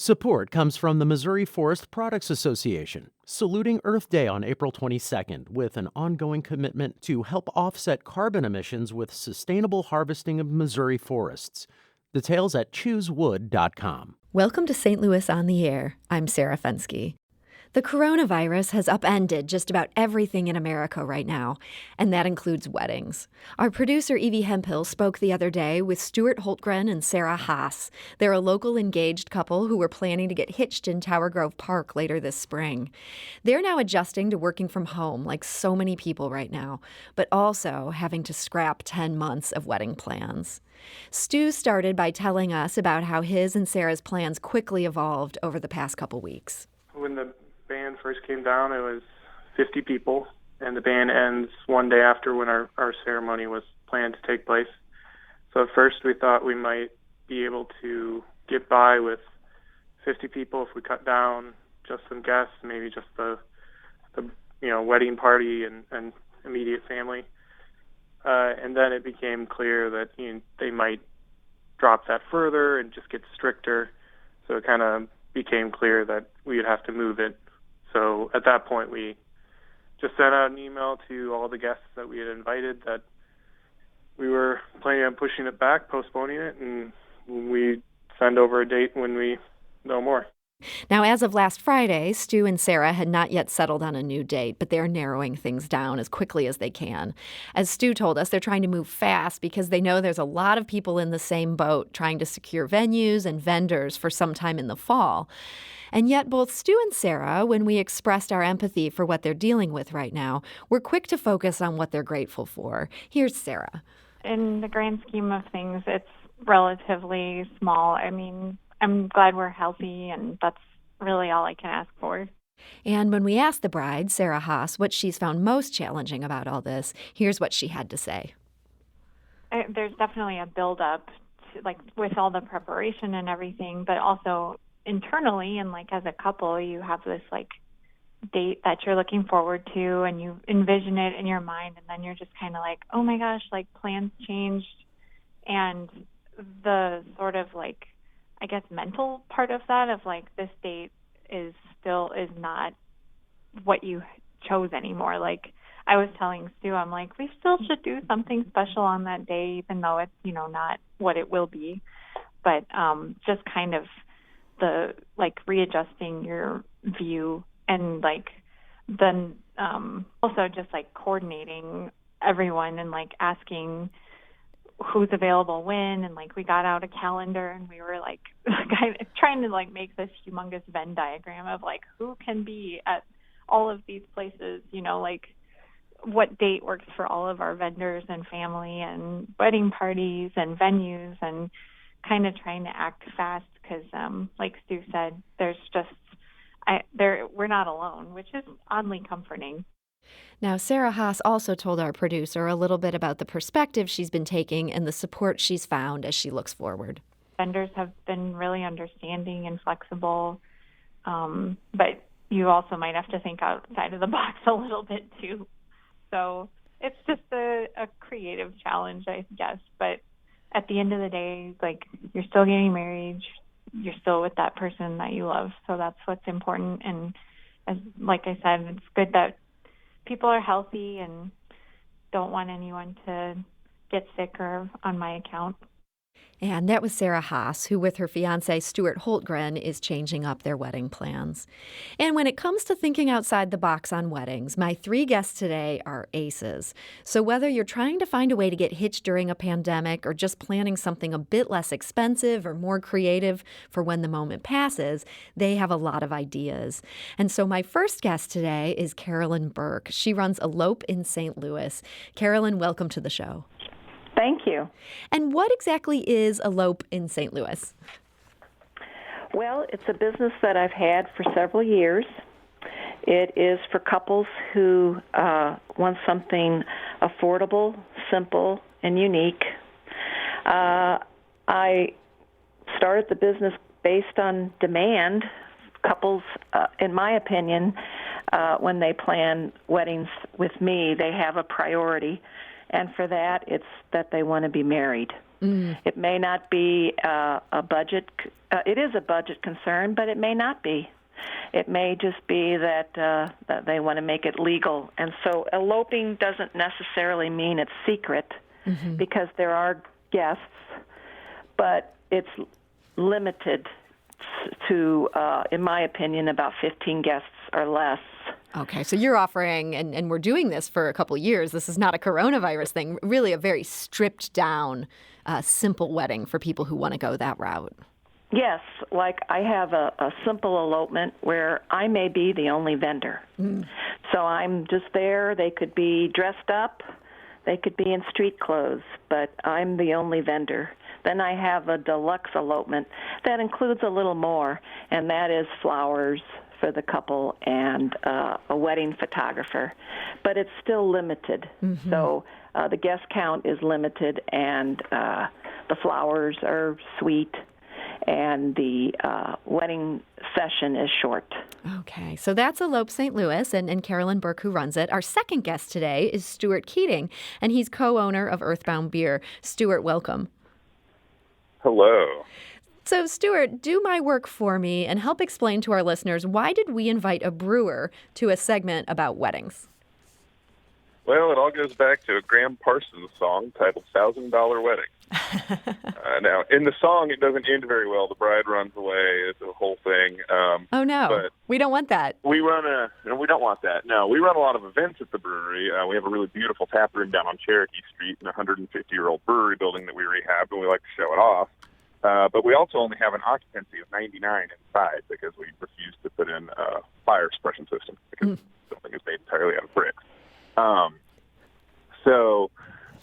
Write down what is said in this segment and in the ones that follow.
Support comes from the Missouri Forest Products Association, saluting Earth Day on April 22nd with an ongoing commitment to help offset carbon emissions with sustainable harvesting of Missouri forests. Details at choosewood.com. Welcome to St. Louis on the Air. I'm Sarah Fenske. The coronavirus has upended just about everything in America right now, and that includes weddings. Our producer, Evie Hemphill, spoke the other day with Stuart Hultgren and Sara Hasz. They're a local engaged couple who were planning to get hitched in Tower Grove Park later this spring. They're now adjusting to working from home, like so many people right now, but also having to scrap 10 months of wedding plans. Stu started by telling us about how his and Sarah's plans quickly evolved over the past couple weeks. When the band first came down, it was 50 people, and the band ends one day after when our ceremony was planned to take place. So at first we thought we might be able to get by with 50 people if we cut down just some guests, maybe just the wedding party and immediate family. And then it became clear that they might drop that further and just get stricter. So it kind of became clear that we would have to move it. So at that point, we just sent out an email to all the guests that we had invited that we were planning on pushing it back, postponing it, and we send over a date when we know more. Now, as of last Friday, Stu and Sara had not yet settled on a new date, but they're narrowing things down as quickly as they can. As Stu told us, they're trying to move fast because they know there's a lot of people in the same boat trying to secure venues and vendors for some time in the fall. And yet both Stu and Sara, when we expressed our empathy for what they're dealing with right now, were quick to focus on what they're grateful for. Here's Sara. In the grand scheme of things, it's relatively small. I mean, I'm glad we're healthy, and that's really all I can ask for. And when we asked the bride, Sara Hasz, what she's found most challenging about all this, here's what she had to say. There's definitely a build-up, with all the preparation and everything, but also internally and, as a couple, you have this, date that you're looking forward to, and you envision it in your mind, and then you're just kind of oh my gosh, plans changed. And the sort of, I guess, mental part of that of this date is not what you chose anymore. I was telling Stu, I'm we still should do something special on that day, even though it's, not what it will be. But just kind of the, readjusting your view and, then also just, coordinating everyone and, asking who's available when, and we got out a calendar and we were kind of trying to make this humongous Venn diagram of who can be at all of these places, what date works for all of our vendors and family and wedding parties and venues, and kind of trying to act fast because like Stu said, there's just we're not alone, which is oddly comforting. Now, Sara Hasz also told our producer a little bit about the perspective she's been taking and the support she's found as she looks forward. Vendors have been really understanding and flexible, but you also might have to think outside of the box a little bit too. So it's just a creative challenge, I guess. But at the end of the day, you're still getting married, you're still with that person that you love. So that's what's important. And like I said, it's good that people are healthy and don't want anyone to get sick or on my account. And that was Sara Hasz, who with her fiancé Stuart Hultgren is changing up their wedding plans. And when it comes to thinking outside the box on weddings, my 3 guests today are aces. So whether you're trying to find a way to get hitched during a pandemic or just planning something a bit less expensive or more creative for when the moment passes, they have a lot of ideas. And so my first guest today is Carolyn Burke. She runs Elope in St. Louis. Carolyn, welcome to the show. Thank you. And what exactly is Elope in St. Louis? Well, it's a business that I've had for several years. It is for couples who want something affordable, simple, and unique. I started the business based on demand. Couples, in my opinion, when they plan weddings with me, they have a priority. And for that, it's that they want to be married. It may not be a budget. It is a budget concern, but it may not be. It may just be that they want to make it legal. And so eloping doesn't necessarily mean it's secret because there are guests, but it's limited to, in my opinion, about 15 guests or less. Okay, so you're offering, and we're doing this for a couple of years, this is not a coronavirus thing, really a very stripped down, simple wedding for people who want to go that route. Yes, like I have a simple elopement where I may be the only vendor. So I'm just there. They could be dressed up. They could be in street clothes, but I'm the only vendor. Then I have a deluxe elopement that includes a little more, and that is flowers for the couple and a wedding photographer. But it's still limited. So the guest count is limited, and the flowers are sweet, and the wedding session is short. Okay, so that's Elope St. Louis and Carolyn Burke, who runs it. Our second guest today is Stuart Keating, and he's co-owner of Earthbound Beer. Stuart, welcome. Hello. So, Stuart, do my work for me and help explain to our listeners, why did we invite a brewer to a segment about weddings? Well, it all goes back to a Graham Parsons song titled $1,000 Wedding. Now, in the song, it doesn't end very well. The bride runs away. It's a whole thing. Oh, no. But we don't want that. We don't want that. No, we run a lot of events at the brewery. We have a really beautiful tap room down on Cherokee Street in a 150-year-old brewery building that we rehabbed, and we like to show it off. But we also only have an occupancy of 99 inside because we refuse to put in a fire suppression system because the building is made entirely out of bricks. So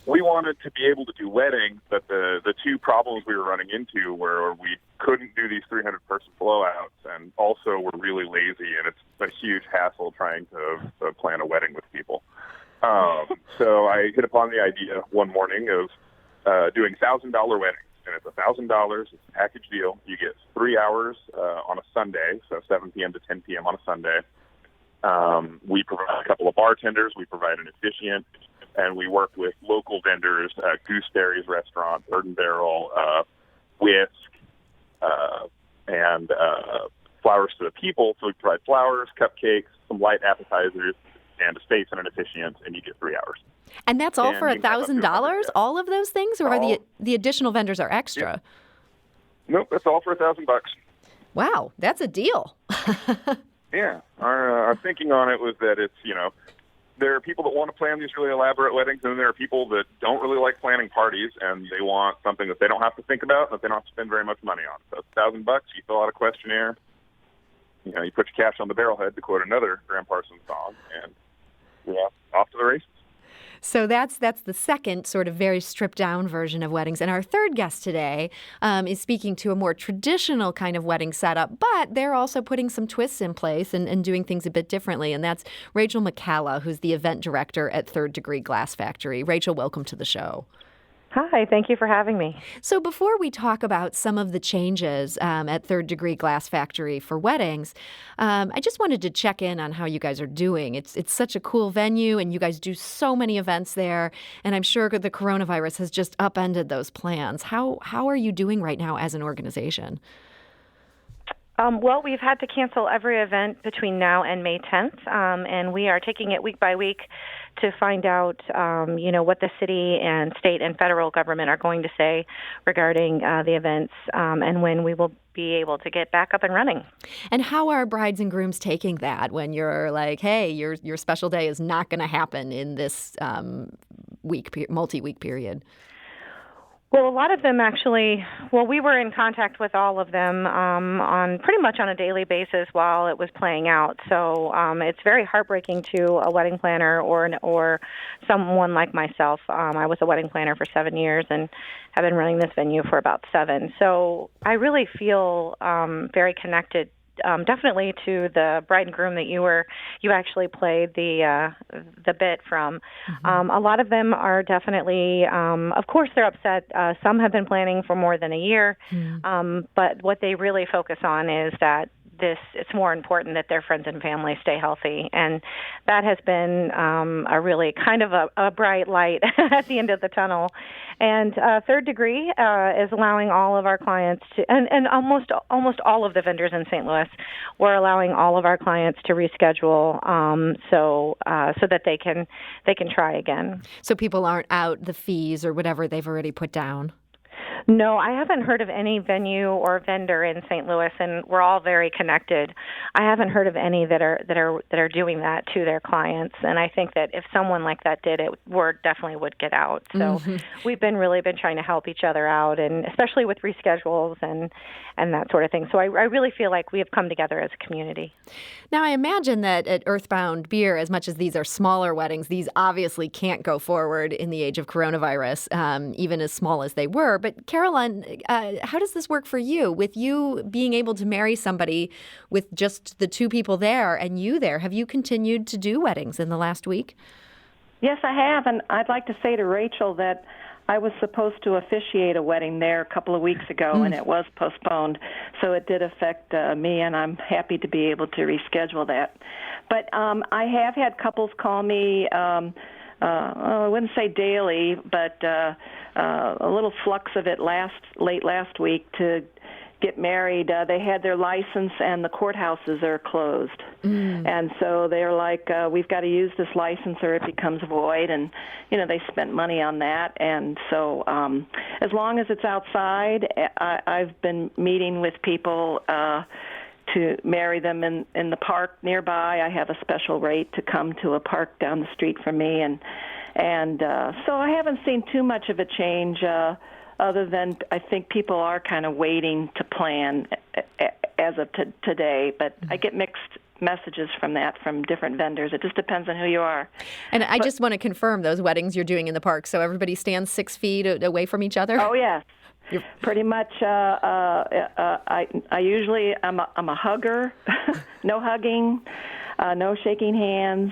we wanted to be able to do weddings, but the two problems we were running into were we couldn't do these 300-person blowouts, and also we're really lazy, and it's a huge hassle trying to plan a wedding with people. So I hit upon the idea one morning of doing $1,000 weddings. And it's $1,000. It's a package deal. You get 3 hours on a Sunday, so 7 p.m. to 10 p.m. on a Sunday. We provide a couple of bartenders. We provide an officiant, and we work with local vendors, Gooseberry's Restaurant, Bird and Barrel, Whisk, and Flowers to the People. So we provide flowers, cupcakes, some light appetizers, and a space and an officiant, and you get 3 hours. And that's all for $1,000? All of those things, or are the additional vendors are extra? Nope, that's all for $1,000. Wow, that's a deal. Yeah, our thinking on it was that it's, there are people that want to plan these really elaborate weddings, and there are people that don't really like planning parties, and they want something that they don't have to think about, that they don't have to spend very much money on. So it's $1,000. You fill out a questionnaire. You put your cash on the barrelhead, to quote another Graham Parsons song, and off to the races. So that's the second sort of very stripped-down version of weddings. And our third guest today is speaking to a more traditional kind of wedding setup, but they're also putting some twists in place and doing things a bit differently. And that's Rachel McCalla, who's the event director at Third Degree Glass Factory. Rachel, welcome to the show. Hi, thank you for having me. So before we talk about some of the changes at Third Degree Glass Factory for weddings, I just wanted to check in on how you guys are doing. It's such a cool venue, and you guys do so many events there, and I'm sure the coronavirus has just upended those plans. How are you doing right now as an organization? Well, we've had to cancel every event between now and May 10th, and we are taking it week by week to find out, what the city and state and federal government are going to say regarding the events and when we will be able to get back up and running. And how are brides and grooms taking that when you're like, hey, your special day is not going to happen in this multi-week period? Well, a lot of them actually, we were in contact with all of them on pretty much on a daily basis while it was playing out. So it's very heartbreaking to a wedding planner or someone like myself. I was a wedding planner for 7 years and have been running this venue for about 7. So I really feel very connected. Definitely to the bride and groom that you actually played the bit from. Mm-hmm. A lot of them are definitely, of course, they're upset. Some have been planning for more than a year, but what they really focus on is that it's more important that their friends and family stay healthy. And that has been a really kind of a bright light at the end of the tunnel. And Third Degree is allowing all of our clients to, and almost all of the vendors in St. Louis, we're allowing all of our clients to reschedule so that they can try again. So people aren't out the fees or whatever they've already put down? No, I haven't heard of any venue or vendor in St. Louis, and we're all very connected. I haven't heard of any that are doing that to their clients, and I think that if someone like that did it, word definitely would get out. So we've really been trying to help each other out, and especially with reschedules and that sort of thing. So I really feel like we have come together as a community. Now, I imagine that at Earthbound Beer, as much as these are smaller weddings, these obviously can't go forward in the age of coronavirus, even as small as they were. But Carolyn, how does this work for you? With you being able to marry somebody with just the two people there and you there, have you continued to do weddings in the last week? Yes, I have, and I'd like to say to Rachel that I was supposed to officiate a wedding there a couple of weeks ago, and it was postponed, so it did affect me, and I'm happy to be able to reschedule that. But I have had couples call me, I wouldn't say daily, but a little flux of it late last week to get married. They had their license, and the courthouses are closed. And so they're like, we've got to use this license or it becomes void. And, they spent money on that. And so as long as it's outside, I've been meeting with people to marry them in the park nearby. I have a special rate to come to a park down the street from me. And so I haven't seen too much of a change other than I think people are kind of waiting to plan as of today. But I get mixed messages from different vendors. It just depends on who you are. And I just want to confirm those weddings you're doing in the park, so everybody stands 6 feet away from each other? Oh, yes. Pretty much, I usually, I'm a hugger, no hugging, no shaking hands.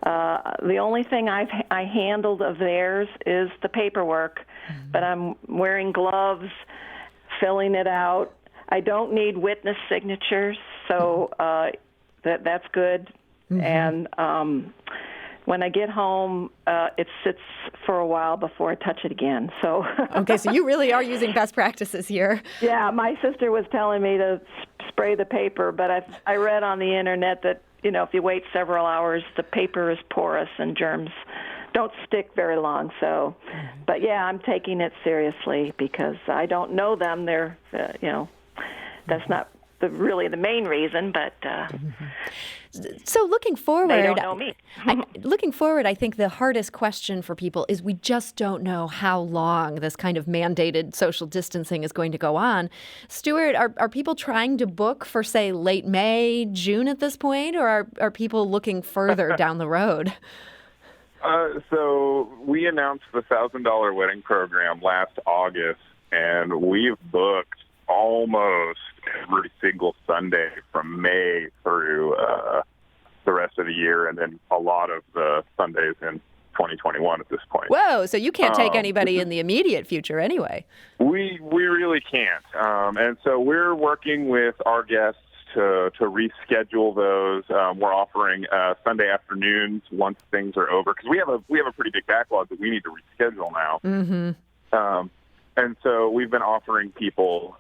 The only thing I handled of theirs is the paperwork, but I'm wearing gloves, filling it out. I don't need witness signatures, so that's good. And when I get home, it sits for a while before I touch it again. So okay, so you really are using best practices here. Yeah, my sister was telling me to spray the paper, but I read on the internet that if you wait several hours, the paper is porous and germs don't stick very long. So, but yeah, I'm taking it seriously because I don't know them. They're, that's not really the main reason, but. So looking forward, they don't know me. Looking forward, I think the hardest question for people is we just don't know how long this kind of mandated social distancing is going to go on. Stuart, are people trying to book for, say, late May, June at this point, or are people looking further down the road? So we announced the $1,000 wedding program last August, and we've booked almost every single Sunday from May through the rest of the year, and then a lot of the Sundays in 2021 at this point. Whoa, so you can't take anybody in the immediate future anyway. We really can't. And so we're working with our guests to reschedule those. We're offering Sunday afternoons once things are over, because we have a pretty big backlog that we need to reschedule now. And so we've been offering people,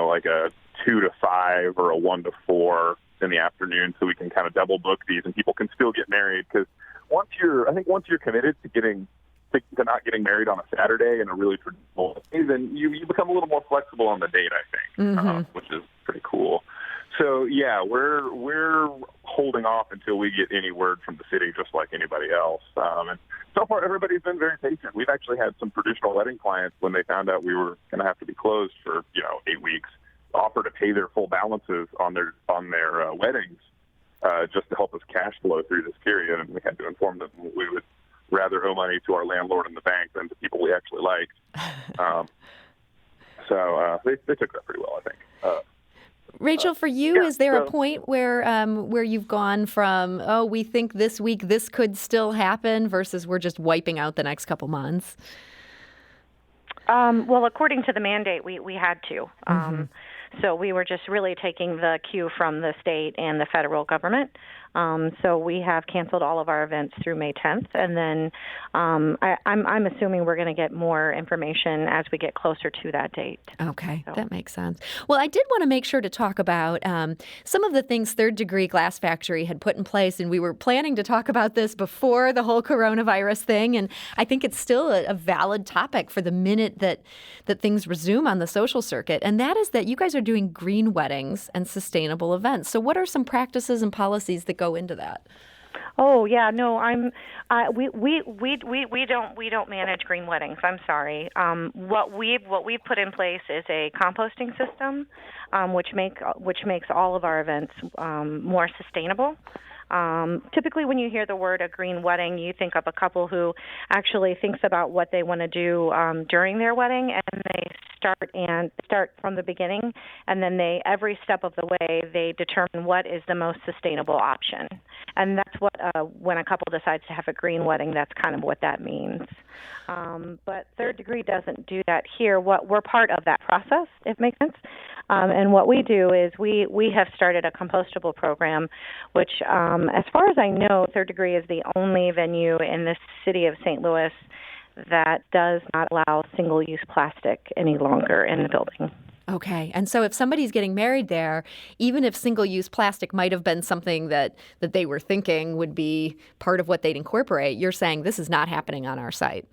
like a 2 to 5 or a 1 to 4 in the afternoon, so we can kind of double book these, and people can still get married. Because once you're committed to not getting married on a Saturday in a really traditional way, then you become a little more flexible on the date, I think, which is pretty cool. So yeah, we're holding off until we get any word from the city, just like anybody else. And so far, everybody's been very patient. We've actually had some traditional wedding clients, when they found out we were going to have to be closed for 8 weeks, offer to pay their full balances on their weddings, just to help us cash flow through this period. And we had to inform them we would rather owe money to our landlord in the bank than to people we actually liked. So they took that pretty well, I think. Rachel, for you, is there a point where you've gone from, we think this week this could still happen, versus we're just wiping out the next couple months? Well, according to the mandate, we had to. So we were just really taking the cue from the state and the federal government. So we have canceled all of our events through May 10th, and then I'm assuming we're going to get more information as we get closer to that date. Okay, that makes sense. Well, I did want to make sure to talk about some of the things Third Degree Glass Factory had put in place, and we were planning to talk about this before the whole coronavirus thing, and I think it's still a valid topic for the minute that things resume on the social circuit, and that is that you guys are doing green weddings and sustainable events. So what are some practices and policies that go into that? Oh yeah, no, we don't manage green weddings. I'm sorry. What we've put in place is a composting system, which makes all of our events more sustainable. Typically, when you hear the word a green wedding, you think of a couple who actually thinks about what they want to do during their wedding, and they start from the beginning, and then every step of the way they determine what is the most sustainable option. And that's what when a couple decides to have a green wedding, that's kind of what that means. But Third Degree doesn't do that here. We're part of that process, if it makes sense. And what we do is we have started a compostable program, which, as far as I know, Third Degree is the only venue in the city of St. Louis that does not allow single-use plastic any longer in the building. Okay. And so if somebody's getting married there, even if single-use plastic might have been something that they were thinking would be part of what they'd incorporate, you're saying this is not happening on our site.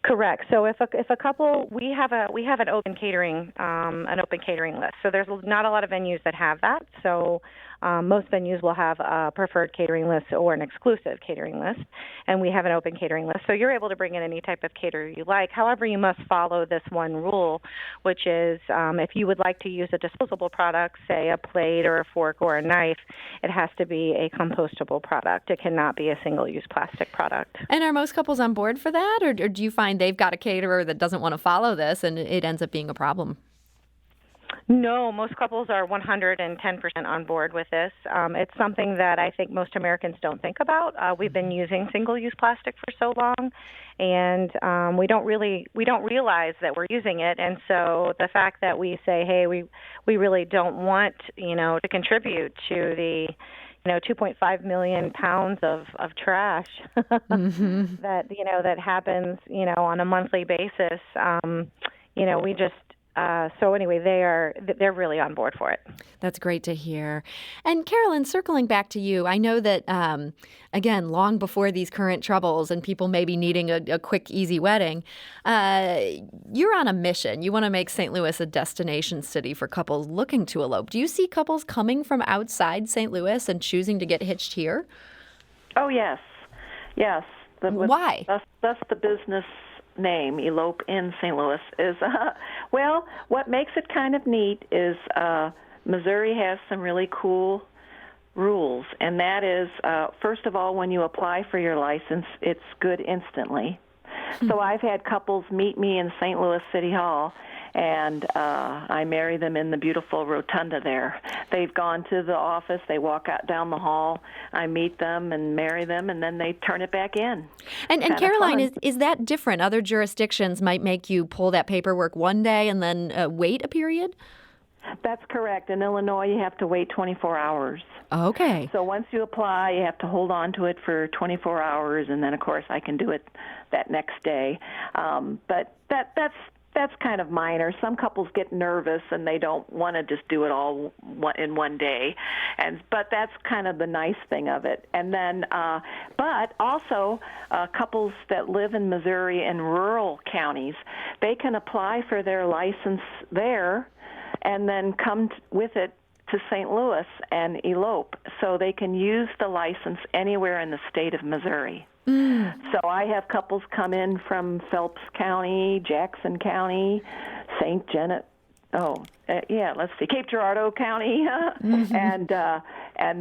Correct. So if a couple, we have an open catering list. So there's not a lot of venues that have that. So most venues will have a preferred catering list or an exclusive catering list, and we have an open catering list. So you're able to bring in any type of caterer you like. However, you must follow this one rule, which is if you would like to use a disposable product, say a plate or a fork or a knife, it has to be a compostable product. It cannot be a single-use plastic product. And are most couples on board for that, or do you find they've got a caterer that doesn't want to follow this and it ends up being a problem? No, most couples are 110% on board with this. It's something that I think most Americans don't think about. We've been using single-use plastic for so long, and we don't realize that we're using it. And so the fact that we say, hey, we really don't want to contribute to the 2.5 million pounds of trash that happens on a monthly basis. We just. So anyway, they're really on board for it. That's great to hear. And Carolyn, circling back to you, I know that, again, long before these current troubles and people maybe needing a quick, easy wedding, you're on a mission. You want to make St. Louis a destination city for couples looking to elope. Do you see couples coming from outside St. Louis and choosing to get hitched here? Oh, yes. Yes. Why? That's the business name, Elope in St. Louis, is, what makes it kind of neat is Missouri has some really cool rules, and that is, first of all, when you apply for your license, it's good instantly. So I've had couples meet me in St. Louis City Hall, and I marry them in the beautiful rotunda there. They've gone to the office, they walk out down the hall, I meet them and marry them, and then they turn it back in. And Caroline, is that different? Other jurisdictions might make you pull that paperwork one day and then wait a period? That's correct. In Illinois, you have to wait 24 hours. Okay. So once you apply, you have to hold on to it for 24 hours, and then, of course, I can do it that next day. But that's kind of minor. Some couples get nervous and they don't want to just do it all in one day, but that's kind of the nice thing of it. And then, but also couples that live in Missouri in rural counties, they can apply for their license there and then come with it to St. Louis and elope, so they can use the license anywhere in the state of Missouri. So I have couples come in from Phelps County, Jackson County, St. Janet, Cape Girardeau County, and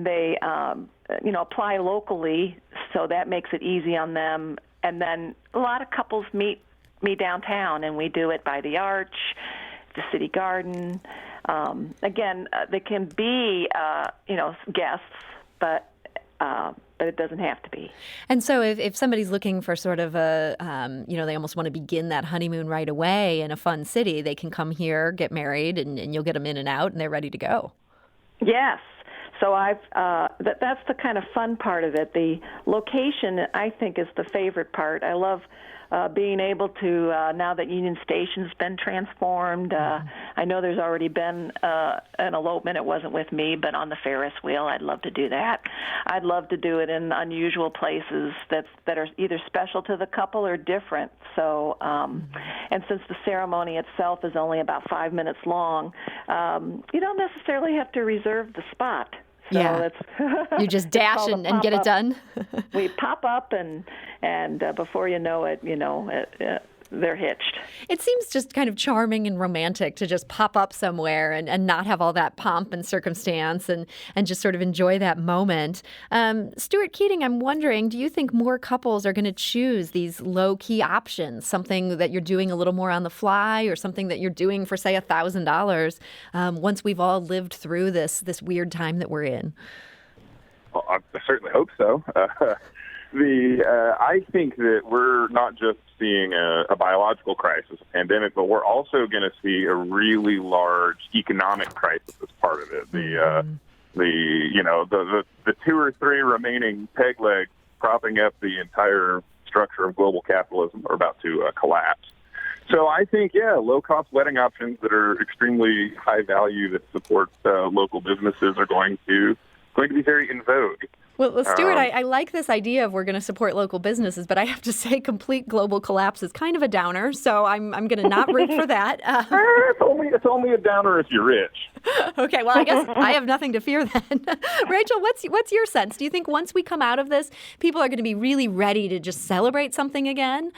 they apply locally, so that makes it easy on them. And then a lot of couples meet me downtown, and we do it by the Arch, the City Garden. Again, they can be guests, but but it doesn't have to be. And so if somebody's looking for sort of a, they almost want to begin that honeymoon right away in a fun city, they can come here, get married, and you'll get them in and out, and they're ready to go. Yes. So that's the kind of fun part of it. The location, I think, is the favorite part. I love being able to, now that Union Station's been transformed, I know there's already been an elopement. It wasn't with me, but on the Ferris wheel, I'd love to do that. I'd love to do it in unusual places that are either special to the couple or different. So, and since the ceremony itself is only about 5 minutes long, you don't necessarily have to reserve the spot. So yeah, you just dash and get it done. We pop up, and before you know it, they're hitched. It seems just kind of charming and romantic to just pop up somewhere and not have all that pomp and circumstance and just sort of enjoy that moment. Stuart Keating, I'm wondering, do you think more couples are going to choose these low-key options, something that you're doing a little more on the fly or something that you're doing for, say, $1,000 once we've all lived through this weird time that we're in? Well, I certainly hope so. I think that we're not just seeing a biological crisis, a pandemic, but we're also going to see a really large economic crisis as part of it. The 2 or 3 remaining peg legs propping up the entire structure of global capitalism are about to collapse. So I think, low-cost wedding options that are extremely high value that support local businesses are going to be very in vogue. Well, Stuart, I like this idea of we're going to support local businesses, but I have to say complete global collapse is kind of a downer, so I'm going to not root for that. It's only a downer if you're rich. Okay, well, I guess I have nothing to fear then. Rachel, what's your sense? Do you think once we come out of this, people are going to be really ready to just celebrate something again?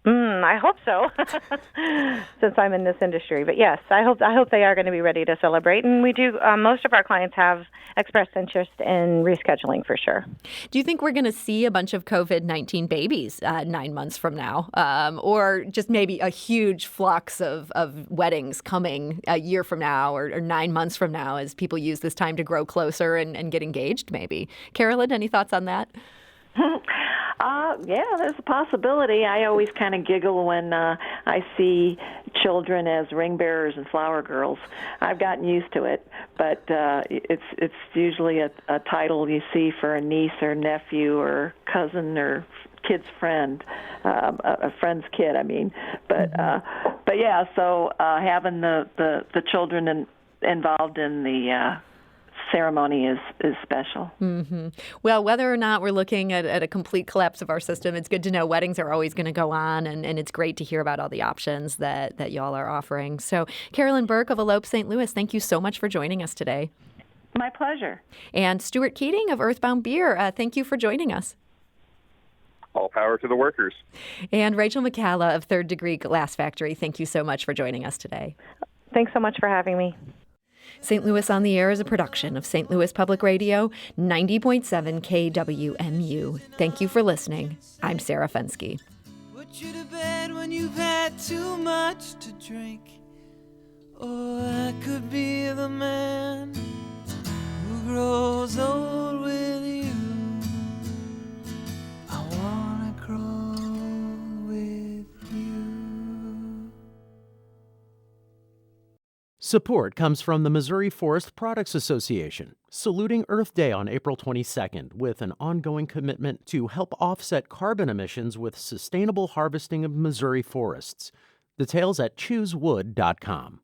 I hope so, since I'm in this industry. But yes, I hope they are going to be ready to celebrate. And we do. Most of our clients have expressed interest in rescheduling for sure. Do you think we're going to see a bunch of COVID-19 babies 9 months from now, or just maybe a huge flux of weddings coming a year from now or 9 months from now as people use this time to grow closer and get engaged? Maybe. Carolyn, any thoughts on that? Yeah, there's a possibility. I always kind of giggle when I see children as ring bearers and flower girls. I've gotten used to it, but it's usually a title you see for a niece or nephew or cousin or kid's friend, a friend's kid. I mean, but yeah. So having the children involved in the ceremony is special. Mm-hmm. Well, whether or not we're looking at a complete collapse of our system, it's good to know weddings are always going to go on, and it's great to hear about all the options that y'all are offering. So, Carolyn Burke of Elope St. Louis, thank you so much for joining us today. My pleasure. And Stuart Keating of Earthbound Beer, thank you for joining us. All power to the workers. And Rachel McCalla of Third Degree Glass Factory, thank you so much for joining us today. Thanks so much for having me. St. Louis on the Air is a production of St. Louis Public Radio, 90.7 KWMU. Thank you for listening. I'm Sarah Fenske. Put you to bed when you've had too much to drink. Or I could be the man who grows old with you. I wanna grow with you. Support comes from the Missouri Forest Products Association, saluting Earth Day on April 22nd with an ongoing commitment to help offset carbon emissions with sustainable harvesting of Missouri forests. Details at choosewood.com.